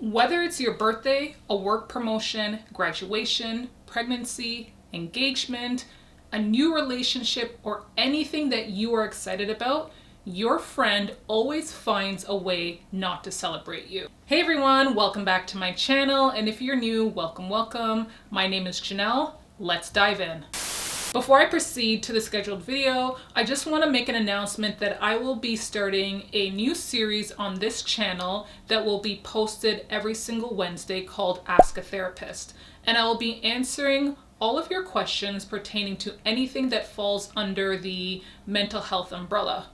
Whether it's your birthday, a work promotion, graduation, pregnancy, engagement, a new relationship, or anything that you are excited about, your friend always finds a way not to celebrate you. Hey everyone, welcome back to my channel, and if you're new, welcome. My name is Janelle. Let's dive in. Before I proceed to the scheduled video, I just want to make an announcement that I will be starting a new series on this channel that will be posted every single Wednesday called Ask a Therapist. And I will be answering all of your questions pertaining to anything that falls under the mental health umbrella.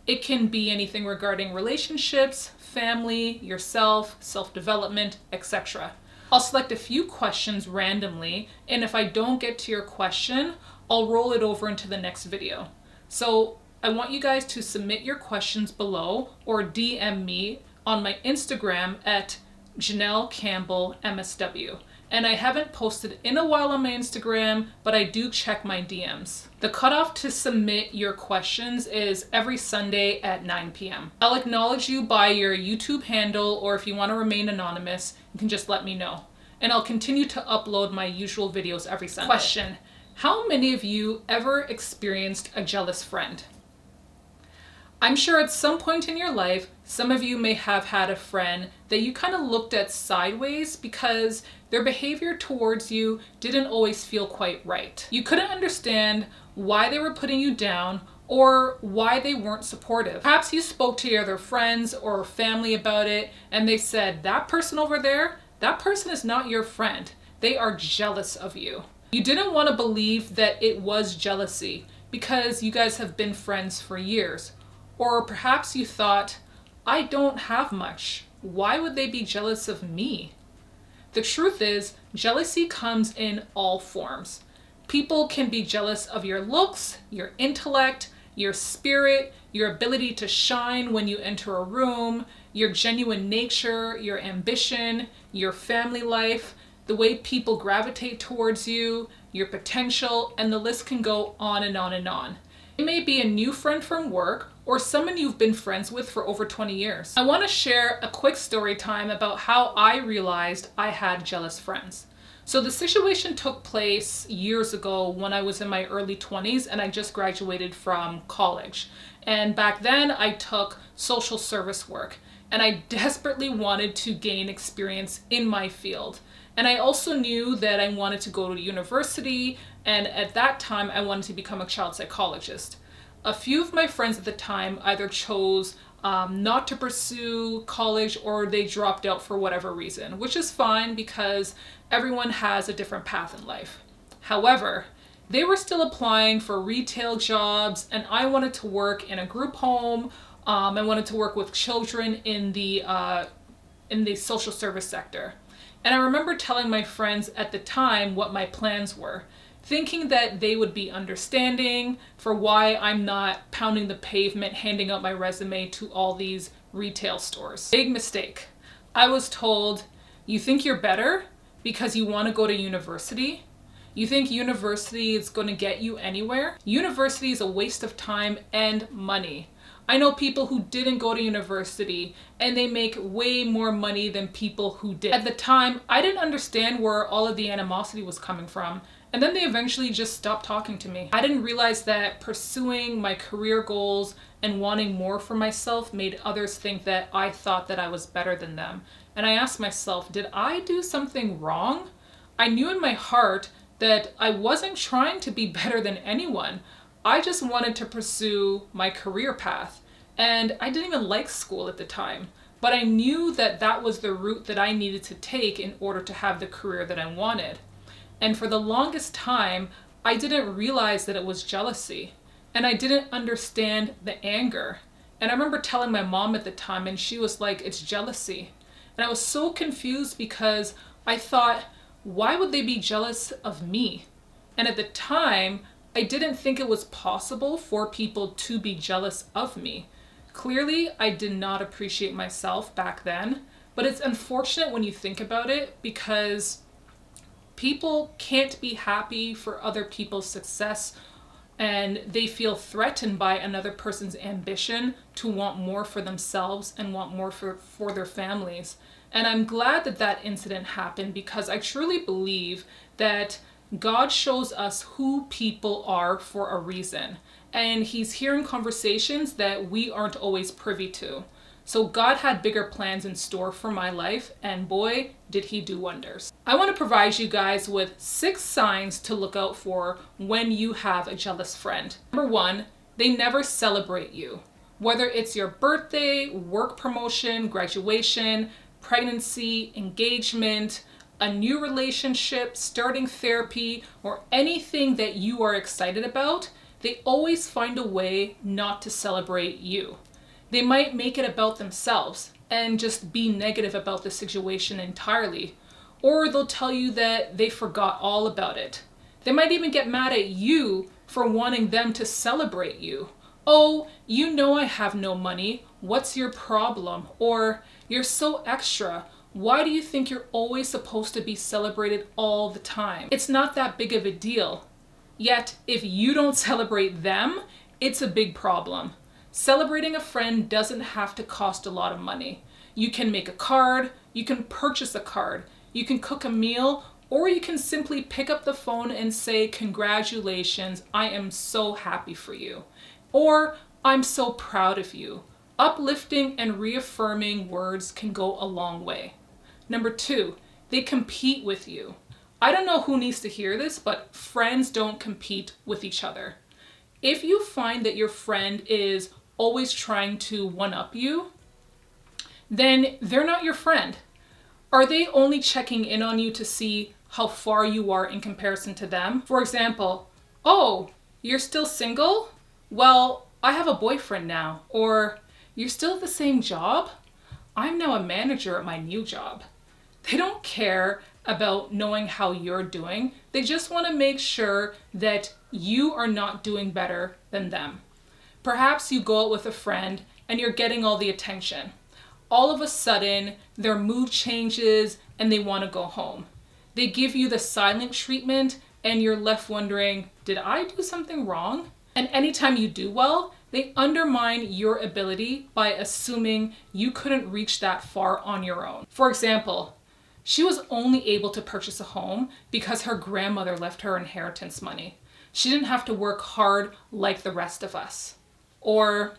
It can be anything regarding relationships, family, yourself, self-development, etc. I'll select a few questions randomly, and if I don't get to your question, I'll roll it over into the next video. So I want you guys to submit your questions below or DM me on my Instagram at Janelle Campbell MSW. And I haven't posted in a while on my Instagram, but I do check my DMs. The cutoff to submit your questions is every Sunday at 9 p.m. I'll acknowledge you by your YouTube handle, or if you want to remain anonymous, you can just let me know. And I'll continue to upload my usual videos every Sunday. Question: how many of you ever experienced a jealous friend? I'm sure at some point in your life, some of you may have had a friend that you kind of looked at sideways because their behavior towards you didn't always feel quite right. You couldn't understand why they were putting you down or why they weren't supportive. Perhaps you spoke to your other friends or family about it and they said, that person over there, that person is not your friend. They are jealous of you. You didn't want to believe that it was jealousy because you guys have been friends for years. Or perhaps you thought, I don't have much. Why would they be jealous of me? The truth is, jealousy comes in all forms. People can be jealous of your looks, your intellect, your spirit, your ability to shine when you enter a room, your genuine nature, your ambition, your family life, the way people gravitate towards you, your potential, and the list can go on and on and on. It may be a new friend from work or someone you've been friends with for over 20 years. I want to share a quick story time about how I realized I had jealous friends. So the situation took place years ago when I was in my early 20s and I just graduated from college. And back then I took social service work and I desperately wanted to gain experience in my field. And I also knew that I wanted to go to university, and at that time I wanted to become a child psychologist. A few of my friends at the time either chose not to pursue college or they dropped out for whatever reason, which is fine because everyone has a different path in life. However, they were still applying for retail jobs and I wanted to work in a group home. I wanted to work with children in the social service sector. And I remember telling my friends at the time what my plans were, thinking that they would be understanding for why I'm not pounding the pavement, handing out my resume to all these retail stores. Big mistake. I was told, you think you're better because you want to go to university? You think university is going to get you anywhere? University is a waste of time and money. I know people who didn't go to university and they make way more money than people who did. At the time, I didn't understand where all of the animosity was coming from. And then they eventually just stopped talking to me. I didn't realize that pursuing my career goals and wanting more for myself made others think that I thought that I was better than them. And I asked myself, did I do something wrong? I knew in my heart that I wasn't trying to be better than anyone. I just wanted to pursue my career path. And I didn't even like school at the time. But I knew that that was the route that I needed to take in order to have the career that I wanted. And for the longest time, I didn't realize that it was jealousy. And I didn't understand the anger. And I remember telling my mom at the time, and she was like, it's jealousy. And I was so confused because I thought, why would they be jealous of me? And at the time, I didn't think it was possible for people to be jealous of me. Clearly, I did not appreciate myself back then, but it's unfortunate when you think about it because people can't be happy for other people's success and they feel threatened by another person's ambition to want more for themselves and want more for their families. And I'm glad that that incident happened because I truly believe that God shows us who people are for a reason. And He's hearing conversations that we aren't always privy to. So God had bigger plans in store for my life, and boy, did He do wonders. I want to provide you guys with 6 signs to look out for when you have a jealous friend. Number 1, they never celebrate you. Whether it's your birthday, work promotion, graduation, pregnancy, engagement, a new relationship, starting therapy, or anything that you are excited about, they always find a way not to celebrate you. They might make it about themselves and just be negative about the situation entirely. Or they'll tell you that they forgot all about it. They might even get mad at you for wanting them to celebrate you. Oh, you know I have no money. What's your problem? Or you're so extra. Why do you think you're always supposed to be celebrated all the time? It's not that big of a deal. Yet, if you don't celebrate them, it's a big problem. Celebrating a friend doesn't have to cost a lot of money. You can make a card, you can purchase a card, you can cook a meal, or you can simply pick up the phone and say, "Congratulations, I am so happy for you." Or, "I'm so proud of you." Uplifting and reaffirming words can go a long way. Number 2, they compete with you. I don't know who needs to hear this, but friends don't compete with each other. If you find that your friend is always trying to one-up you, then they're not your friend. Are they only checking in on you to see how far you are in comparison to them? For example, "Oh, you're still single? Well, I have a boyfriend now." Or, "You're still at the same job? I'm now a manager at my new job." They don't care about knowing how you're doing. They just want to make sure that you are not doing better than them. Perhaps you go out with a friend and you're getting all the attention. All of a sudden, their mood changes and they want to go home. They give you the silent treatment and you're left wondering, did I do something wrong? And anytime you do well, they undermine your ability by assuming you couldn't reach that far on your own. For example, she was only able to purchase a home because her grandmother left her inheritance money. She didn't have to work hard like the rest of us. Or,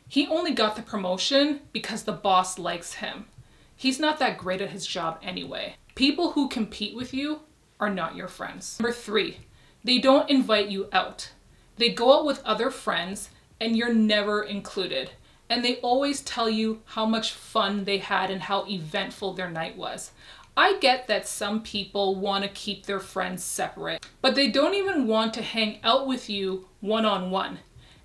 he only got the promotion because the boss likes him. He's not that great at his job anyway. People who compete with you are not your friends. Number 3, they don't invite you out. They go out with other friends and you're never included. And they always tell you how much fun they had and how eventful their night was. I get that some people want to keep their friends separate, but they don't even want to hang out with you one-on-one.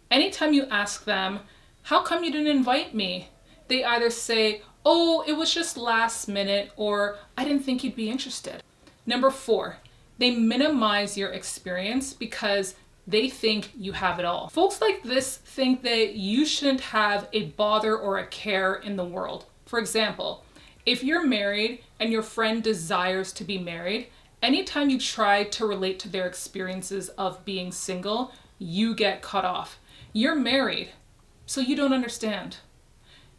Anytime you ask them, "How come you didn't invite me?" they either say, "Oh, it was just last minute," or "I didn't think you'd be interested." Number 4, they minimize your experience because they think you have it all. Folks like this think that you shouldn't have a bother or a care in the world. For example, if you're married and your friend desires to be married, anytime you try to relate to their experiences of being single, you get cut off. You're married, so you don't understand.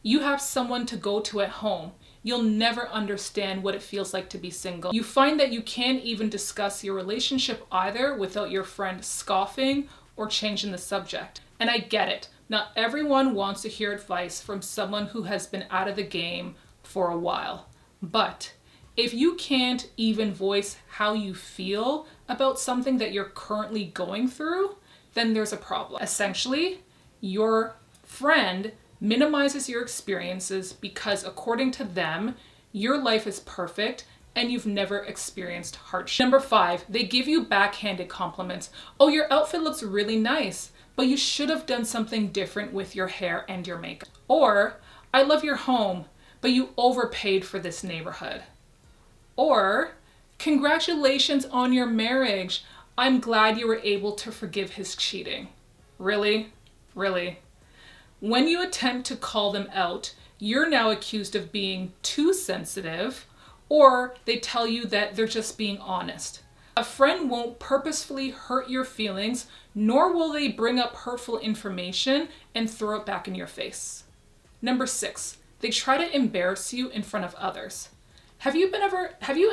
You have someone to go to at home. You'll never understand what it feels like to be single. You find that you can't even discuss your relationship either without your friend scoffing or changing the subject. And I get it. Not everyone wants to hear advice from someone who has been out of the game for a while. But if you can't even voice how you feel about something that you're currently going through, then there's a problem. Essentially, your friend minimizes your experiences because according to them, your life is perfect and you've never experienced hardship. Number 5, they give you backhanded compliments. "Oh, your outfit looks really nice, but you should have done something different with your hair and your makeup." Or, "I love your home, but you overpaid for this neighborhood." Or, "Congratulations on your marriage. I'm glad you were able to forgive his cheating." Really? Really? When you attempt to call them out, you're now accused of being too sensitive, or they tell you that they're just being honest. A friend won't purposefully hurt your feelings, nor will they bring up hurtful information and throw it back in your face. Number 6, they try to embarrass you in front of others. Have you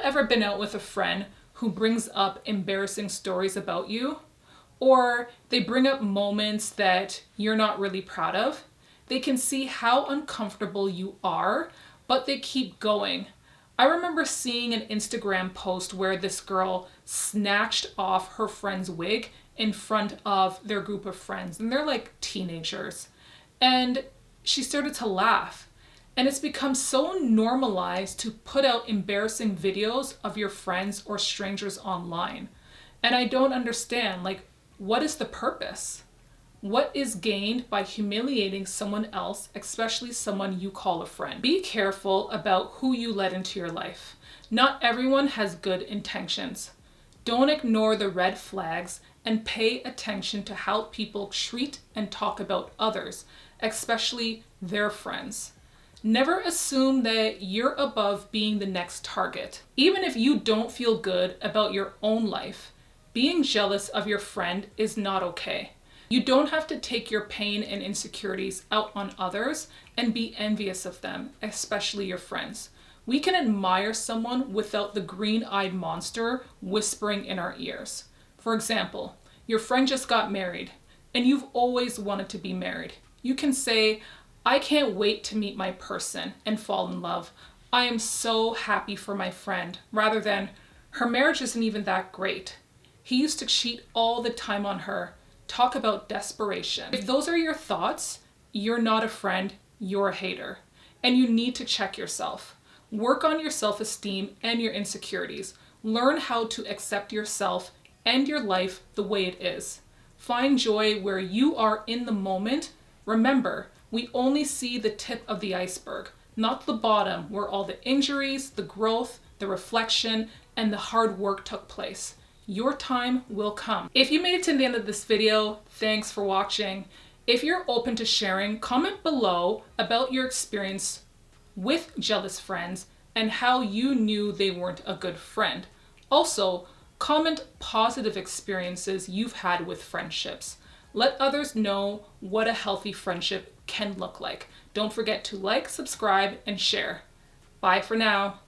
ever been out with a friend who brings up embarrassing stories about you? Or they bring up moments that you're not really proud of? They can see how uncomfortable you are, but they keep going. I remember seeing an Instagram post where this girl snatched off her friend's wig in front of their group of friends, and they're like teenagers. And she started to laugh. And it's become so normalized to put out embarrassing videos of your friends or strangers online. And I don't understand, like, what is the purpose? What is gained by humiliating someone else, especially someone you call a friend? Be careful about who you let into your life. Not everyone has good intentions. Don't ignore the red flags and pay attention to how people treat and talk about others, especially their friends. Never assume that you're above being the next target. Even if you don't feel good about your own life, being jealous of your friend is not okay. You don't have to take your pain and insecurities out on others and be envious of them, especially your friends. We can admire someone without the green-eyed monster whispering in our ears. For example, your friend just got married and you've always wanted to be married. You can say, I can't wait to meet my person and fall in love. I am so happy for my friend, rather than, her marriage isn't even that great. He used to cheat all the time on her. Talk about desperation. If those are your thoughts, you're not a friend, you're a hater. And you need to check yourself. Work on your self-esteem and your insecurities. Learn how to accept yourself and your life the way it is. Find joy where you are in the moment. Remember, we only see the tip of the iceberg, not the bottom where all the injuries, the growth, the reflection, and the hard work took place. Your time will come. If you made it to the end of this video, thanks for watching. If you're open to sharing, comment below about your experience with jealous friends and how you knew they weren't a good friend. Also, comment positive experiences you've had with friendships. Let others know what a healthy friendship can look like. Don't forget to like, subscribe, and share. Bye for now.